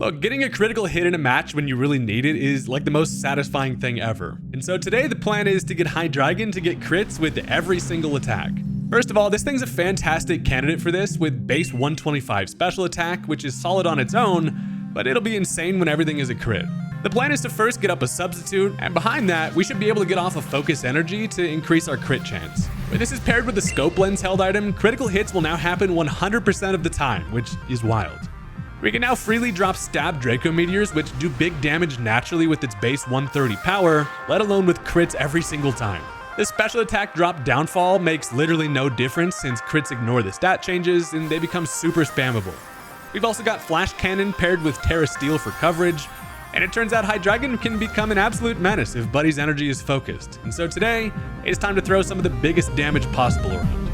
Look, getting a critical hit in a match when you really need it is like the most satisfying thing ever. And so today the plan is to get Hydreigon to get crits with every single attack. First of all, this thing's a fantastic candidate for this with base 125 special attack, which is solid on its own, but it'll be insane when everything is a crit. The plan is to first get up a substitute, and behind that, we should be able to get off a focus energy to increase our crit chance. When this is paired with the scope lens held item, critical hits will now happen 100% of the time, which is wild. We can now freely drop stab Draco Meteors, which do big damage naturally with its base 130 power, let alone with crits every single time. The special attack drop downfall makes literally no difference since crits ignore the stat changes and they become super spammable. We've also got Flash Cannon paired with Terra Steel for coverage, and it turns out Hydreigon can become an absolute menace if Buddy's energy is focused. And so today, it's time to throw some of the biggest damage possible around.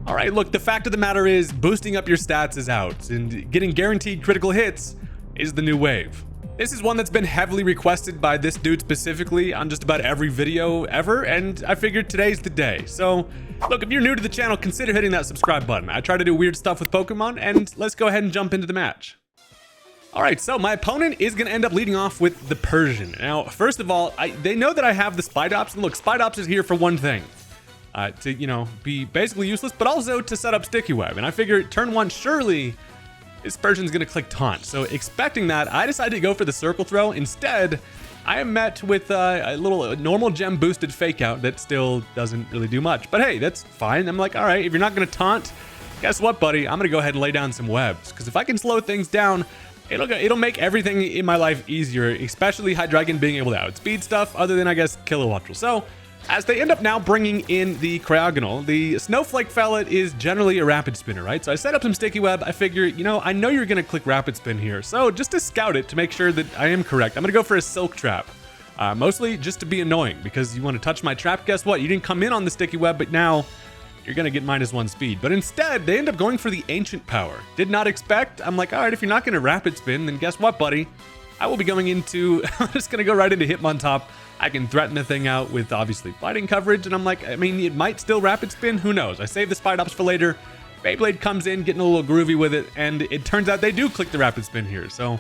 Alright, look, the fact of the matter is boosting up your stats is out, and getting guaranteed critical hits is the new wave. This is one that's been heavily requested by this dude specifically on just about every video ever, and I figured today's the day. So, look, if you're new to the channel, consider hitting that subscribe button. I try to do weird stuff with Pokemon, and let's go ahead and jump into the match. Alright, so my opponent is going to end up leading off with the Persian. Now, first of all, they know that I have the Spidops, and look, Spidops is here for one thing. To be basically useless, but also to set up Sticky Web. And I figure turn one, surely this Persian's gonna click Taunt. So expecting that, I decided to go for the Circle Throw. Instead, I am met with a little normal gem boosted Fake Out that still doesn't really do much. But hey, that's fine. I'm like, all right, if you're not gonna taunt, guess what, buddy? I'm gonna go ahead and lay down some webs. Because if I can slow things down, it'll make everything in my life easier, especially Hydreigon being able to outspeed stuff other than, I guess, Kilowattrel. So, as they end up now bringing in the Cryogonal, the Snowflake fella is generally a rapid spinner, right? So I set up some Sticky Web. I figure, I know you're going to click rapid spin here. So just to scout it, to make sure that I am correct, I'm going to go for a Silk Trap. Mostly just to be annoying because you want to touch my trap. Guess what? You didn't come in on the Sticky Web, but now you're going to get -1 speed. But instead, they end up going for the Ancient Power. Did not expect. I'm like, all right, if you're not going to rapid spin, then guess what, buddy? I will be going into, I'm just going to go right into Hitmontop. I can threaten the thing out with obviously fighting coverage, and I'm like, I mean, it might still rapid spin, who knows? I save the Spidops for later. Beyblade comes in, getting a little groovy with it, and it turns out they do click the rapid spin here. So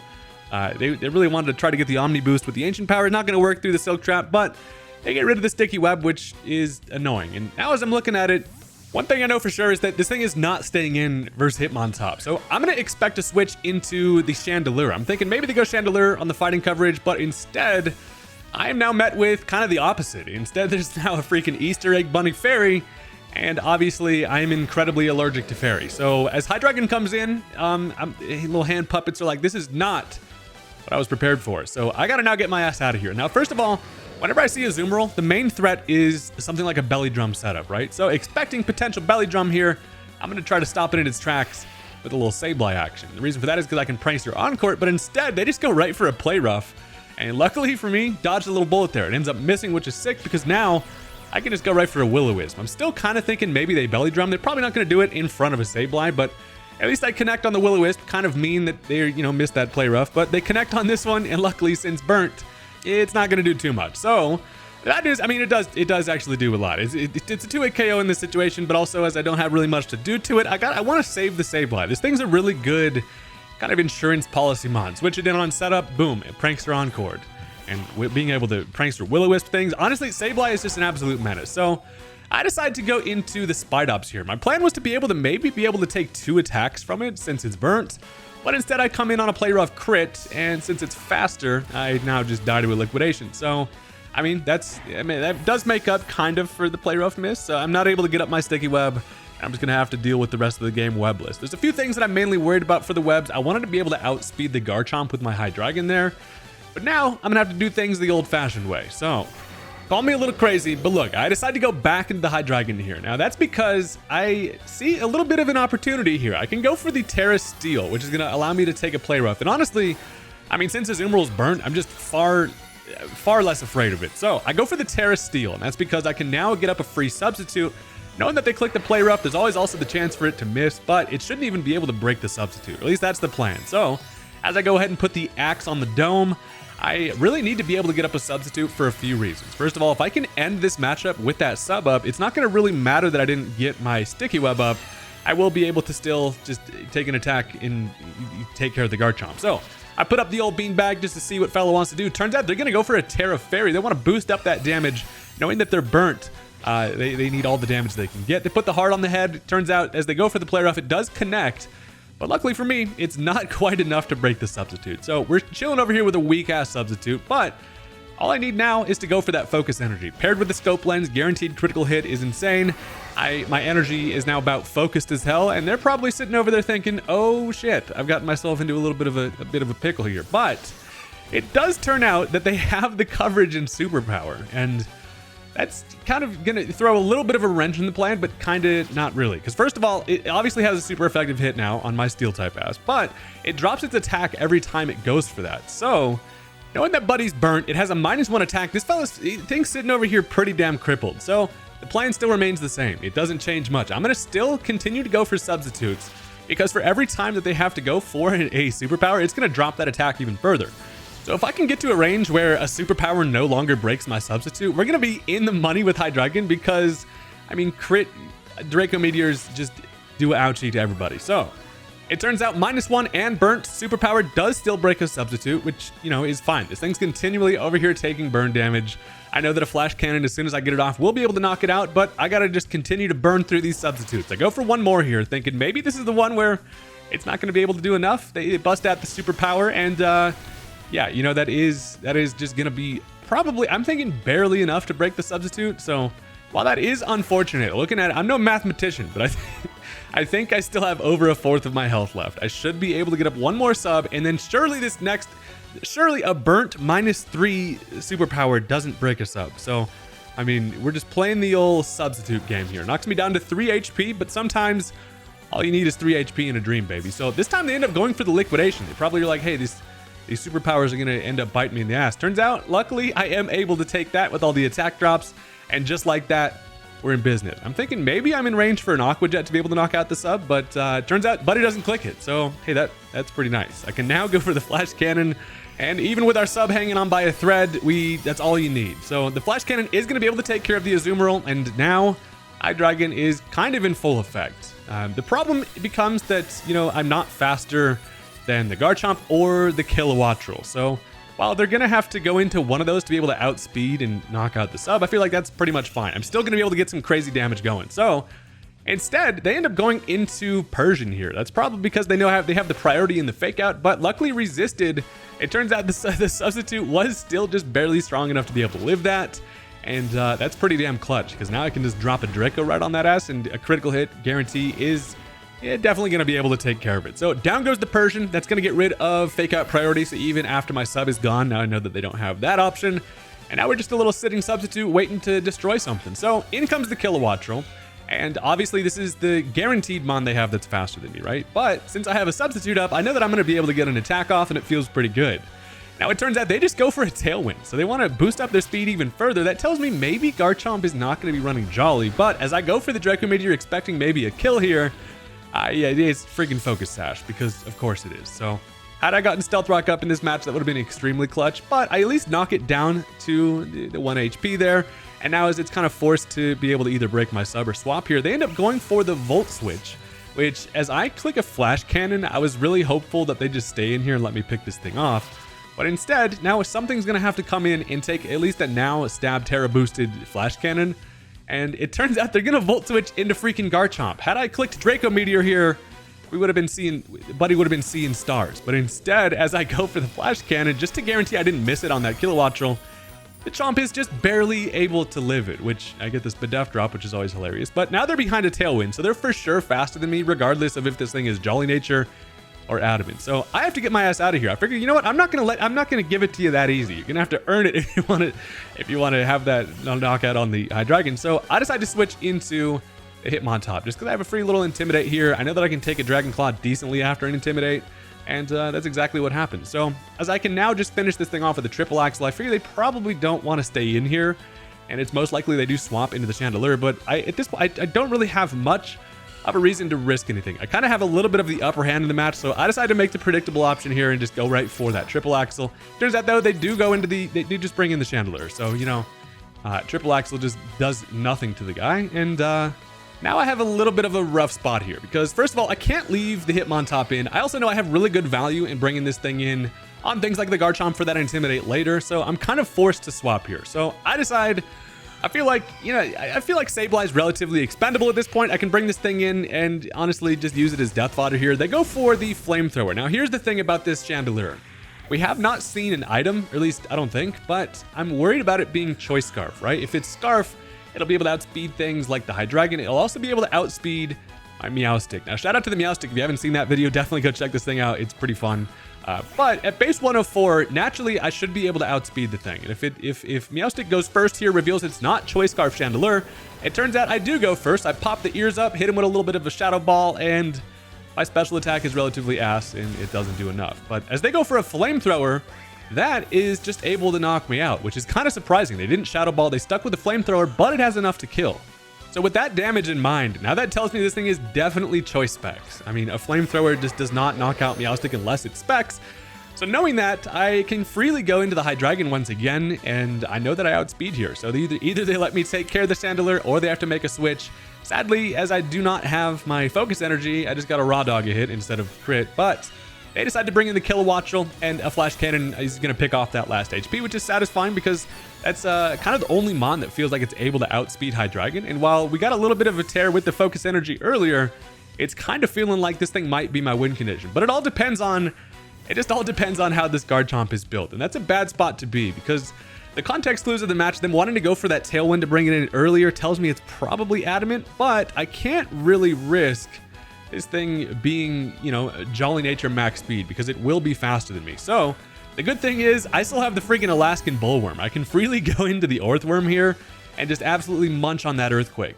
they really wanted to try to get the Omni boost with the Ancient Power. Not going to work through the Silk Trap, but they get rid of the Sticky Web, which is annoying. And now as I'm looking at it, one thing I know for sure is that this thing is not staying in versus Hitmontop. So I'm going to expect to switch into the Chandelure. I'm thinking maybe they go Chandelure on the fighting coverage, but instead, I am now met with kind of the opposite. Instead, there's now a freaking Easter Egg Bunny Fairy, and obviously, I am incredibly allergic to Fairy. So as Hydreigon comes in, little hand puppets are like, this is not what I was prepared for. So I gotta now get my ass out of here. Now, first of all, whenever I see a Zoomerl, the main threat is something like a Belly Drum setup, right? So expecting potential Belly Drum here, I'm gonna try to stop it in its tracks with a little Sableye action. The reason for that is because I can Prankster on court, but instead, they just go right for a Play Rough. And luckily for me, dodged a little bullet there. It ends up missing, which is sick because now I can just go right for a Will-O-Wisp. I'm still kind of thinking maybe they Belly Drum. They're probably not going to do it in front of a Sableye, but at least I connect on the Will-O-Wisp. Kind of mean that they, missed that Play Rough, but they connect on this one, and luckily since burnt, it's not going to do too much. So that is, I mean, it does actually do a lot. It's a 2-hit KO in this situation, but also as I don't have really much to do to it, I want to save the Sableye. This thing's a really good kind of insurance policy mod. Switch it in on setup, boom, Prankster on chord. And being able to Prankster Will-O-Wisp things, honestly, Sableye is just an absolute menace. So I decided to go into the Spidops here. My plan was to be able to take 2 attacks from it since it's burnt, but instead I come in on a Play Rough crit, and since it's faster, I now just die to a liquidation. So, I mean, that does make up kind of for the Play Rough miss. So I'm not able to get up my Sticky Web. I'm just going to have to deal with the rest of the game webless. There's a few things that I'm mainly worried about for the webs. I wanted to be able to outspeed the Garchomp with my Hydreigon there. But now I'm going to have to do things the old-fashioned way. So, call me a little crazy, but look, I decided to go back into the Hydreigon here. Now, that's because I see a little bit of an opportunity here. I can go for the Terra Steel, which is going to allow me to take a Play Rough. And honestly, I mean, since his Emerald's burnt, I'm just far less afraid of it. So, I go for the Terra Steel, and that's because I can now get up a free substitute. Knowing that they click the Play Rough, there's always also the chance for it to miss, but it shouldn't even be able to break the substitute. At least that's the plan. So, as I go ahead and put the Axe on the Dome, I really need to be able to get up a substitute for a few reasons. First of all, if I can end this matchup with that sub up, it's not going to really matter that I didn't get my sticky web up. I will be able to still just take an attack and take care of the Garchomp. So I put up the old beanbag just to see what fellow wants to do. Turns out they're going to go for a Terra Fairy. They want to boost up that damage, knowing that they're burnt. They need all the damage they can get. They put the heart on the head. Turns out as they go for the play rough, it does connect. But luckily for me, it's not quite enough to break the substitute. So we're chilling over here with a weak-ass substitute, but all I need now is to go for that focus energy. Paired with the scope lens, guaranteed critical hit is insane. My energy is now about focused as hell, and they're probably sitting over there thinking, oh shit, I've gotten myself into a bit of a pickle here. But it does turn out that they have the coverage and superpower, and that's kind of going to throw a little bit of a wrench in the plan, but kind of not really. Because first of all, it obviously has a super effective hit now on my steel type ass, but it drops its attack every time it goes for that. So knowing that Buddy's burnt, it has a -1 attack. This fella's thing's sitting over here pretty damn crippled. So the plan still remains the same. It doesn't change much. I'm going to still continue to go for substitutes because for every time that they have to go for a superpower, it's going to drop that attack even further. So if I can get to a range where a superpower no longer breaks my substitute, we're going to be in the money with Hydreigon because, I mean, crit Draco Meteors just do ouchie to everybody. So it turns out -1 and burnt superpower does still break a substitute, which, you know, is fine. This thing's continually over here taking burn damage. I know that a flash cannon, as soon as I get it off, will be able to knock it out, but I got to just continue to burn through these substitutes. I go for one more here, thinking maybe this is the one where it's not going to be able to do enough. They bust out the superpower, and yeah, you know, that is just going to be probably, I'm thinking, barely enough to break the substitute. So while that is unfortunate, looking at it, I'm no mathematician, but I think I still have over 1/4 of my health left. I should be able to get up one more sub, and then surely a burnt -3 superpower doesn't break a sub. So, I mean, we're just playing the old substitute game here. Knocks me down to 3 HP, but sometimes all you need is 3 HP in a dream, baby. So this time they end up going for the liquidation. They probably are like, hey, these superpowers are going to end up biting me in the ass. Turns out, luckily, I am able to take that with all the attack drops. And just like that, we're in business. I'm thinking maybe I'm in range for an Aqua Jet to be able to knock out the sub, but turns out Buddy doesn't click it. So, hey, that's pretty nice. I can now go for the Flash Cannon. And even with our sub hanging on by a thread, that's all you need. So the Flash Cannon is going to be able to take care of the Azumarill. And now Hydreigon is kind of in full effect. The problem becomes that, you know, I'm not faster than the Garchomp or the Kilowattrel. So while they're going to have to go into one of those to be able to outspeed and knock out the sub, I feel like that's pretty much fine. I'm still going to be able to get some crazy damage going. So instead, they end up going into Persian here. That's probably because they have the priority in the fake out, but luckily resisted. It turns out the substitute was still just barely strong enough to be able to live that. And that's pretty damn clutch because now I can just drop a Draco right on that ass, and a critical hit guarantee is definitely going to be able to take care of it. So down goes the Persian. That's going to get rid of fake out priority. So even after my sub is gone, now I know that they don't have that option. And now we're just a little sitting substitute waiting to destroy something. So in comes the Kilowattrel. And obviously this is the guaranteed mon they have that's faster than me, right? But since I have a substitute up, I know that I'm going to be able to get an attack off, and it feels pretty good. Now it turns out they just go for a Tailwind. So they want to boost up their speed even further. That tells me maybe Garchomp is not going to be running Jolly. But as I go for the Draco Meteor expecting maybe a kill here, yeah, it's freaking Focus Sash, because of course it is. So had I gotten Stealth Rock up in this match, that would have been extremely clutch, but I at least knock it down to the 1 HP there. And now as it's kind of forced to be able to either break my sub or swap here, they end up going for the Volt Switch, which as I click a Flash Cannon, I was really hopeful that they just stay in here and let me pick this thing off. But instead, now something's going to have to come in and take at least a now Stab Terra boosted Flash Cannon. And it turns out they're going to Volt Switch into freaking Garchomp. Had I clicked Draco Meteor here, Buddy would have been seeing stars. But instead, as I go for the Flash Cannon, just to guarantee I didn't miss it on that Kilowattrel, the Chomp is just barely able to live it, which I get this Bedef drop, which is always hilarious. But now they're behind a Tailwind, so they're for sure faster than me, regardless of if this thing is Jolly Nature or Adamant. So I have to get my ass out of here. I figure, you know what? I'm not gonna give it to you that easy. You're gonna have to earn it if you want to have that knockout on the Hydreigon. So I decided to switch into a Hitmontop just because I have a free little Intimidate here. I know that I can take a Dragon Claw decently after an Intimidate, and that's exactly what happened. So as I can now just finish this thing off with a Triple Axle, I figure they probably don't want to stay in here, and it's most likely they do swap into the Chandelier. But at this point, I don't really have much have a reason to risk anything. I kind of have a little bit of the upper hand in the match, so I decided to make the predictable option here and just go right for that triple axle. Turns out though, they do just bring in the Chandelure. So, you know, triple axle just does nothing to the guy. And now I have a little bit of a rough spot here because first of all, I can't leave the Hitmontop in. I also know I have really good value in bringing this thing in on things like the Garchomp for that Intimidate later. So I'm kind of forced to swap here. So I decide, I feel like Sableye is relatively expendable at this point. I can bring this thing in and honestly just use it as death fodder here. They go for the Flamethrower. Now here's the thing about this Chandelure. We have not seen an item, or at least I don't think, but I'm worried about it being Choice Scarf, right? If it's Scarf, it'll be able to outspeed things like the Hydreigon. It'll also be able to outspeed my Meowstic. Now shout out to the Meowstic. If you haven't seen that video, definitely go check this thing out. It's pretty fun. But at base 104, naturally, I should be able to outspeed the thing. And if Meowstic goes first here, reveals it's not Choice Scarf Chandelure, it turns out I do go first. I pop the ears up, hit him with a little bit of a Shadow Ball, and my special attack is relatively ass, and it doesn't do enough. But as they go for a Flamethrower, that is just able to knock me out, which is kind of surprising. They didn't Shadow Ball, they stuck with the Flamethrower, but it has enough to kill. So with that damage in mind, now that tells me this thing is definitely Choice Specs. I mean, a Flamethrower just does not knock out Meowstic unless it's Specs. So knowing that, I can freely go into the Hydreigon once again, and I know that I outspeed here. So either they let me take care of the Chandelure, or they have to make a switch. Sadly, as I do not have my Focus Energy, I just got a Raw Dog a hit instead of crit, but they decide to bring in the Kilowattrel, and a Flash Cannon is going to pick off that last HP, which is satisfying because that's kind of the only Mon that feels like it's able to outspeed Hydreigon. And while we got a little bit of a tear with the Focus Energy earlier, it's kind of feeling like this thing might be my win condition. But it just all depends on how this Garchomp is built. And that's a bad spot to be because the context clues of the match, them wanting to go for that Tailwind to bring it in earlier tells me it's probably Adamant, but I can't really risk this thing being, you know, Jolly Nature max speed because it will be faster than me. So the good thing is I still have the freaking Alaskan Bullworm. I can freely go into the Orthworm here and just absolutely munch on that Earthquake.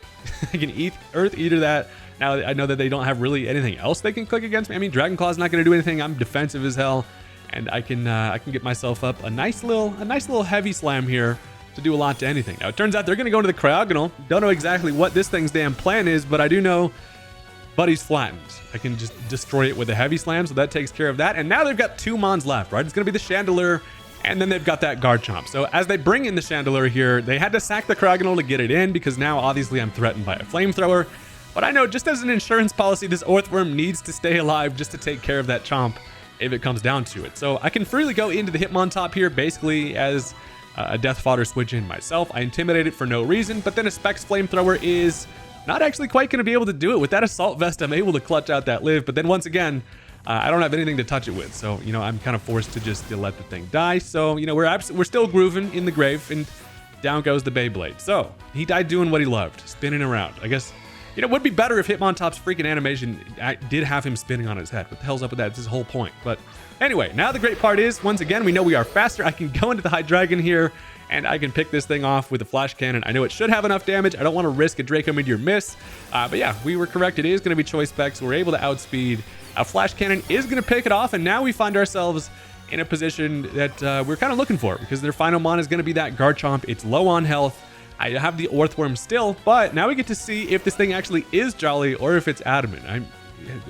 I can Earth Eater that. Now I know that they don't have really anything else they can click against me. I mean, Dragon Claw's not going to do anything. I'm defensive as hell, and I can get myself up a nice little heavy slam here to do a lot to anything. Now it turns out they're going to go into the Cryogonal. Don't know exactly what this thing's damn plan is, but I do know Buddy's flattened. I can just destroy it with a heavy slam, so that takes care of that. And now they've got two Mons left, right? It's going to be the Chandelure, and then they've got that Garchomp. So as they bring in the Chandelure here, they had to sack the Cryogonal to get it in because now obviously I'm threatened by a Flamethrower. But I know just as an insurance policy, this Orthworm needs to stay alive just to take care of that Chomp if it comes down to it. So I can freely go into the Hitmontop here basically as a death fodder switch in myself. I intimidate it for no reason, but then a Specs Flamethrower is not actually quite going to be able to do it. With that Assault Vest, I'm able to clutch out that live, but then once again, I don't have anything to touch it with. So, you know, I'm kind of forced to just let the thing die. So, you know, we're still grooving in the grave, and down goes the Beyblade. So he died doing what he loved, spinning around. I guess, you know, it would be better if Hitmontop's freaking animation did have him spinning on his head. What the hell's up with that? It's his whole point. But anyway, now the great part is, once again, we know we are faster. I can go into the Hydreigon here, and I can pick this thing off with a Flash Cannon. I know it should have enough damage. I don't want to risk a Draco Meteor miss. But yeah, we were correct. It is going to be Choice Specs. We're able to outspeed. A Flash Cannon is going to pick it off, and now we find ourselves in a position that we're kind of looking for because their final Mon is going to be that Garchomp. It's low on health. I have the Orthworm still, but now we get to see if this thing actually is Jolly or if it's Adamant.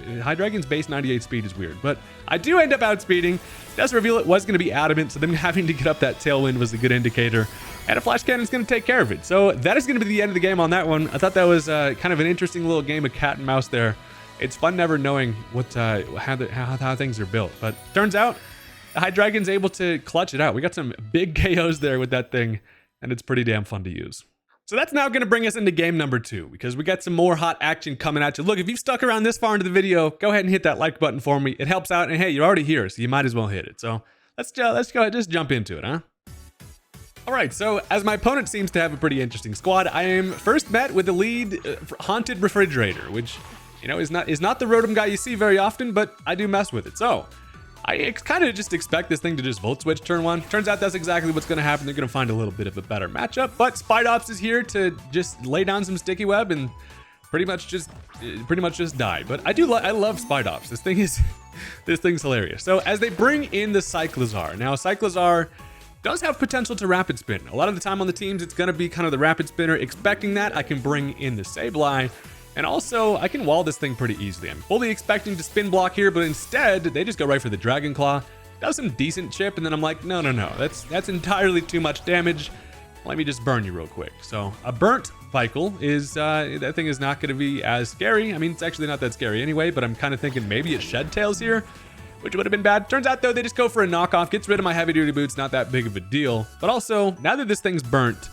Hydreigon's base 98 speed is weird, but I do end up outspeeding. Does reveal it was going to be Adamant, so them having to get up that Tailwind was a good indicator, and a Flash Cannon is going to take care of it. So that is going to be the end of the game on that one. I thought that was kind of an interesting little game of cat and mouse there. It's fun never knowing what how things are built, but turns out the Hydreigon's able to clutch it out. We got some big KOs there with that thing, and it's pretty damn fun to use. So that's now going to bring us into game number 2, because we got some more hot action coming at you. Look, if you've stuck around this far into the video, go ahead and hit that like button for me. It helps out, and hey, you're already here, so you might as well hit it. So let's go ahead, just jump into it, huh? All right, so as my opponent seems to have a pretty interesting squad, I am first met with the lead Haunted Refrigerator, which, you know, is not the Rotom guy you see very often, but I do mess with it. So I kind of just expect this thing to just Volt Switch turn 1. Turns out that's exactly what's going to happen. They're going to find a little bit of a better matchup, but Spidops is here to just lay down some Sticky Web and pretty much just die. But I love Spidops. This thing's hilarious. So as they bring in the Cyclizar, now Cyclizar does have potential to Rapid Spin. A lot of the time on the teams, it's going to be kind of the Rapid Spinner. Expecting that, I can bring in the Sableye. And also, I can wall this thing pretty easily. I'm fully expecting to spin block here, but instead, they just go right for the Dragon Claw. Does some decent chip, and then I'm like, no, that's entirely too much damage. Let me just burn you real quick. So a burnt Vykel is, that thing is not going to be as scary. I mean, it's actually not that scary anyway, but I'm kind of thinking maybe it Shed Tails here, which would have been bad. Turns out though, they just go for a knockoff, gets rid of my heavy duty boots, not that big of a deal. But also, now that this thing's burnt,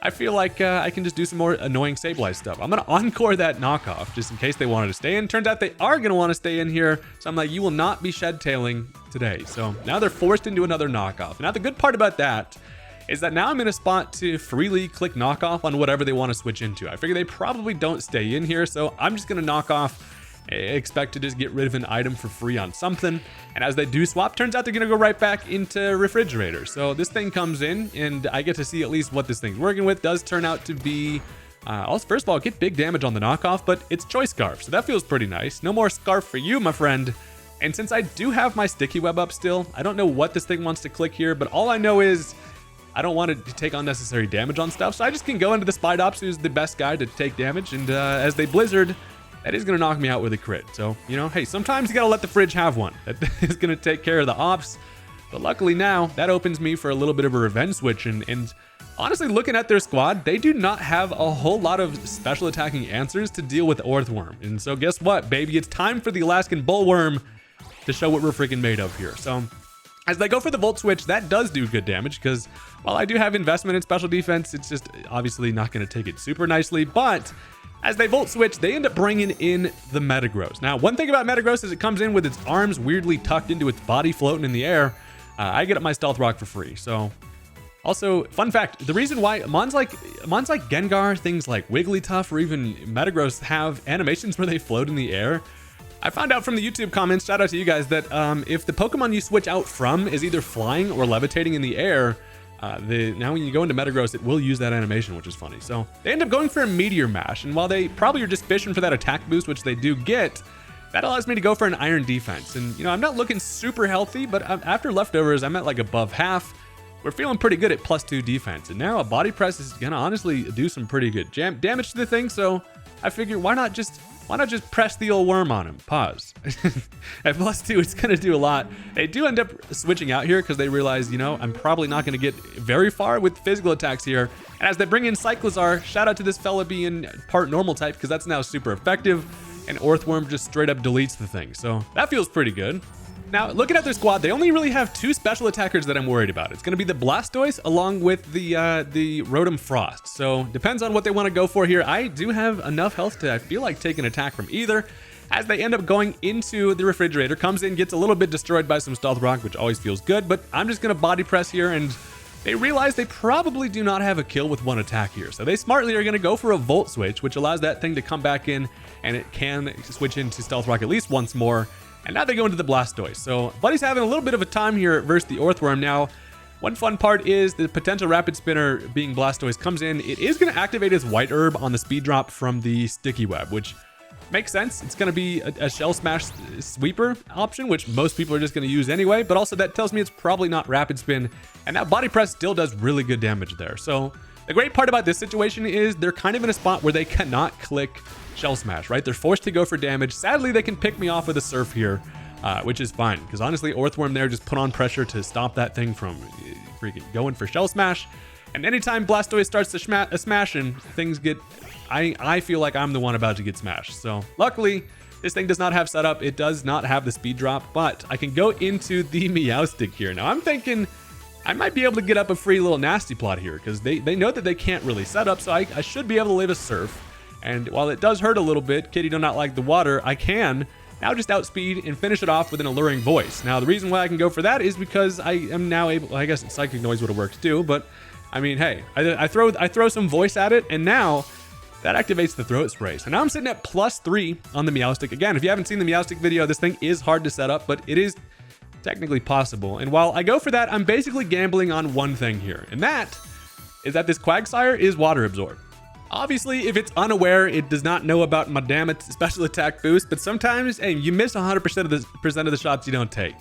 I feel like I can just do some more annoying Sableye stuff. I'm going to encore that knockoff just in case they wanted to stay in. Turns out they are going to want to stay in here. So I'm like, you will not be Shed Tailing today. So now they're forced into another knockoff. Now the good part about that is that now I'm in a spot to freely click knockoff on whatever they want to switch into. I figure they probably don't stay in here. So I'm just going to knock off, expect to just get rid of an item for free on something. And as they do swap, turns out they're going to go right back into Refrigerator. So this thing comes in and I get to see at least what this thing's working with. Does turn out to be, also, first of all, get big damage on the knockoff, but it's Choice Scarf. So that feels pretty nice. No more Scarf for you, my friend. And since I do have my Sticky Web up still, I don't know what this thing wants to click here, but all I know is I don't want to take unnecessary damage on stuff. So I just can go into the Spidops, who's the best guy to take damage. And as they Blizzard, that is going to knock me out with a crit. So, you know, hey, sometimes you got to let the fridge have one. That is going to take care of the ops. But luckily now, that opens me for a little bit of a revenge switch. And honestly, looking at their squad, they do not have a whole lot of special attacking answers to deal with Orthworm. And so guess what, baby? It's time for the Alaskan Bullworm to show what we're freaking made of here. So as they go for the Volt Switch, that does do good damage because while I do have investment in special defense, it's just obviously not going to take it super nicely. But as they Volt Switch, they end up bringing in the Metagross. Now, one thing about Metagross is it comes in with its arms weirdly tucked into its body floating in the air. I get up my Stealth Rock for free. So also, fun fact, the reason why Mons like Gengar, things like Wigglytuff, or even Metagross have animations where they float in the air, I found out from the YouTube comments, shout out to you guys, that if the Pokemon you switch out from is either flying or levitating in the air, now when you go into Metagross, it will use that animation, which is funny. So they end up going for a Meteor Mash, and while they probably are just fishing for that attack boost, which they do get, that allows me to go for an Iron Defense. And, you know, I'm not looking super healthy, but after leftovers, I'm at like above half. We're feeling pretty good at +2 defense. And now a Body Press is going to honestly do some pretty good damage to the thing. So I figure why not just press the old worm on him? Pause. At +2, it's going to do a lot. They do end up switching out here because they realize, you know, I'm probably not going to get very far with physical attacks here. And as they bring in Cyclizar, shout out to this fella being part normal type because that's now super effective. And Orthworm just straight up deletes the thing. So that feels pretty good. Now, looking at their squad, they only really have 2 special attackers that I'm worried about. It's going to be the Blastoise along with the Rotom Frost. So depends on what they want to go for here. I do have enough health to, I feel like, take an attack from either. As they end up going into the Refrigerator, comes in, gets a little bit destroyed by some Stealth Rock, which always feels good. But I'm just going to Body Press here, and they realize they probably do not have a kill with 1 attack here. So they smartly are going to go for a Volt Switch, which allows that thing to come back in, and it can switch into Stealth Rock at least once more. And now they go into the Blastoise. So Buddy's having a little bit of a time here versus the Orthworm. Now, one fun part is the potential Rapid Spinner being Blastoise comes in. It is going to activate his White Herb on the speed drop from the Sticky Web, which makes sense. It's going to be a Shell Smash Sweeper option, which most people are just going to use anyway. But also that tells me it's probably not Rapid Spin. And that Body Press still does really good damage there. So the great part about this situation is they're kind of in a spot where they cannot click Shell Smash, right? They're forced to go for damage. Sadly, they can pick me off with a Surf here, which is fine. Because honestly, Orthworm there just put on pressure to stop that thing from freaking going for Shell Smash. And anytime Blastoise starts to smashing, things get... I feel like I'm the one about to get smashed. So luckily, this thing does not have setup. It does not have the speed drop, but I can go into the Meowstic here. Now I'm thinking I might be able to get up a free little nasty plot here because they know that they can't really set up. So I should be able to live a Surf. And while it does hurt a little bit, Kitty do not like the water, I can now just outspeed and finish it off with an Alluring Voice. Now, the reason why I can go for that is because I am now able, I guess Psychic Noise would have worked too, but I mean, hey, I throw some voice at it, and now that activates the Throat Spray. So now I'm sitting at +3 on the Meowstic. Again, if you haven't seen the Meowstic video, this thing is hard to set up, but it is technically possible. And while I go for that, I'm basically gambling on one thing here, and that is that this Quagsire is Water Absorb. Obviously, if it's unaware, it does not know about my damn it special attack boost, but sometimes, hey, you miss 100% of the shots you don't take.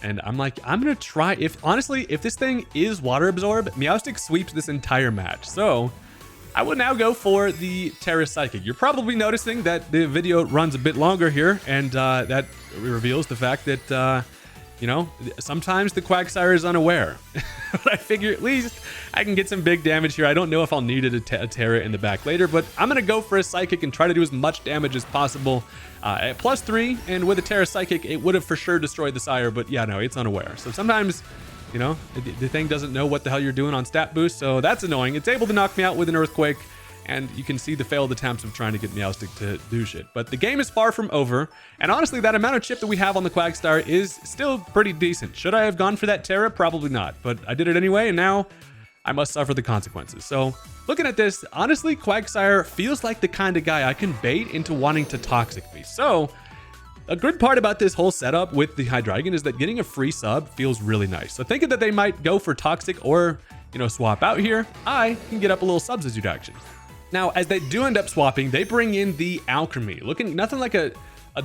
And I'm like, I'm gonna try, if this thing is Water Absorb, Meowstic sweeps this entire match. So I will now go for the Terra Psychic. You're probably noticing that the video runs a bit longer here, and that reveals the fact that, you know, sometimes the Quagsire is unaware. But I figure at least I can get some big damage here. I don't know if I'll need a Terra in the back later, but I'm going to go for a Psychic and try to do as much damage as possible. At +3, and with a Terra Psychic, it would have for sure destroyed the Sire, but yeah, no, it's unaware. So sometimes, you know, the thing doesn't know what the hell you're doing on stat boost, so that's annoying. It's able to knock me out with an Earthquake, and you can see the failed attempts of trying to get Meowstic to do shit. But the game is far from over, and honestly, that amount of chip that we have on the Quagsire is still pretty decent. Should I have gone for that Terra? Probably not, but I did it anyway, and now I must suffer the consequences. So looking at this, honestly, Quagsire feels like the kind of guy I can bait into wanting to Toxic me. So a good part about this whole setup with the Hydreigon is that getting a free sub feels really nice. So thinking that they might go for Toxic or, you know, swap out here, I can get up a little substitute action. Now, as they do end up swapping, they bring in the Alchemy, looking nothing like a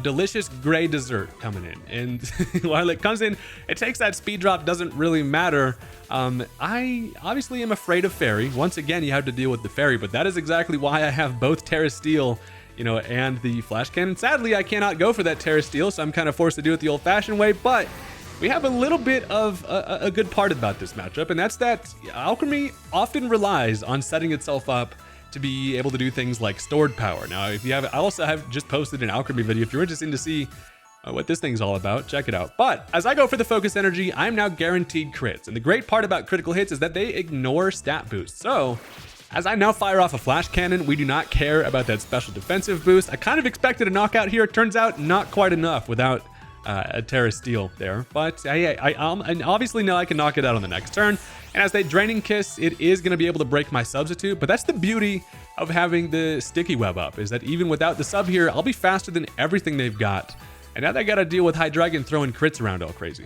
delicious gray dessert coming in. And while it comes in, it takes that speed drop, doesn't really matter. I obviously am afraid of Fairy. Once again, you have to deal with the Fairy, but that is exactly why I have both Terra Steel, you know, and the Flash Cannon. Sadly, I cannot go for that Terra Steel, so I'm kind of forced to do it the old-fashioned way, but we have a little bit of a good part about this matchup, and that's that Alchemy often relies on setting itself up to be able to do things like stored power. Now, if you have, I also have just posted an Alchemy video. If you're interested to see what this thing's all about, check it out. But as I go for the Focus Energy, I'm now guaranteed crits. And the great part about critical hits is that they ignore stat boosts. So as I now fire off a Flash Cannon, we do not care about that special defensive boost. I kind of expected a knockout here. It turns out not quite enough without a Terra Steel there. But I obviously know I can knock it out on the next turn. And as they Draining Kiss, it is going to be able to break my substitute. But that's the beauty of having the Sticky Web up, is that even without the sub here, I'll be faster than everything they've got. And now they got to deal with Hydreigon throwing crits around all crazy.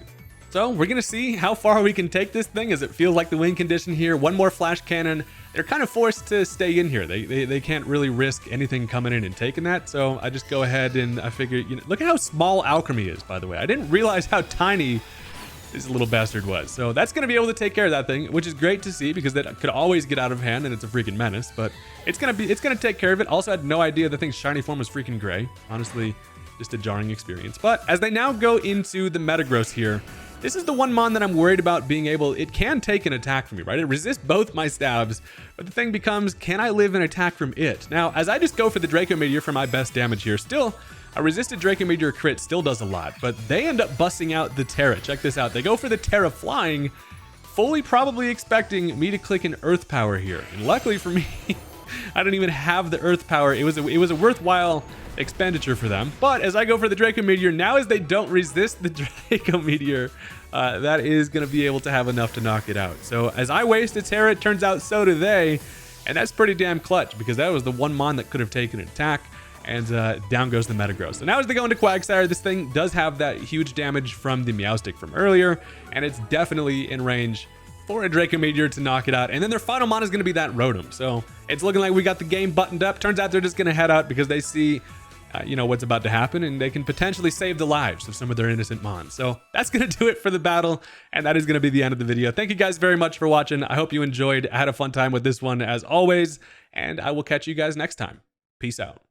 So we're going to see how far we can take this thing, as it feels like the win condition here. One more Flash Cannon. They're kind of forced to stay in here. They can't really risk anything coming in and taking that. So I just go ahead and I figure, you know, look at how small Alchemy is, by the way. I didn't realize how tiny this little bastard was. So that's going to be able to take care of that thing, which is great to see, because that could always get out of hand and it's a freaking menace, but it's going to take care of it. Also had no idea the thing's shiny form was freaking gray. Honestly, just a jarring experience. But as they now go into the Metagross here, this is the one mon that I'm worried about being able, it can take an attack from me, right? It resists both my stabs, but the thing becomes, can I live an attack from it? Now, as I just go for the Draco Meteor for my best damage here, still, a resisted Draco Meteor crit still does a lot, but they end up busting out the Terra. Check this out. They go for the Terra Flying, fully probably expecting me to click an Earth Power here. And luckily for me, I don't even have the Earth Power. It was a worthwhile expenditure for them. But as I go for the Draco Meteor, now as they don't resist the Draco Meteor, that is going to be able to have enough to knock it out. So as I waste a Terra, it turns out so do they. And that's pretty damn clutch, because that was the one mon that could have taken an attack. And down goes the Metagross. So now as they go into Quagsire, this thing does have that huge damage from the Meowstic from earlier, and it's definitely in range for a Draco Meteor to knock it out. And then their final mon is going to be that Rotom. So it's looking like we got the game buttoned up. Turns out they're just going to head out because they see, you know, what's about to happen, and they can potentially save the lives of some of their innocent mons. So that's going to do it for the battle, and that is going to be the end of the video. Thank you guys very much for watching. I hope you enjoyed. I had a fun time with this one as always, and I will catch you guys next time. Peace out.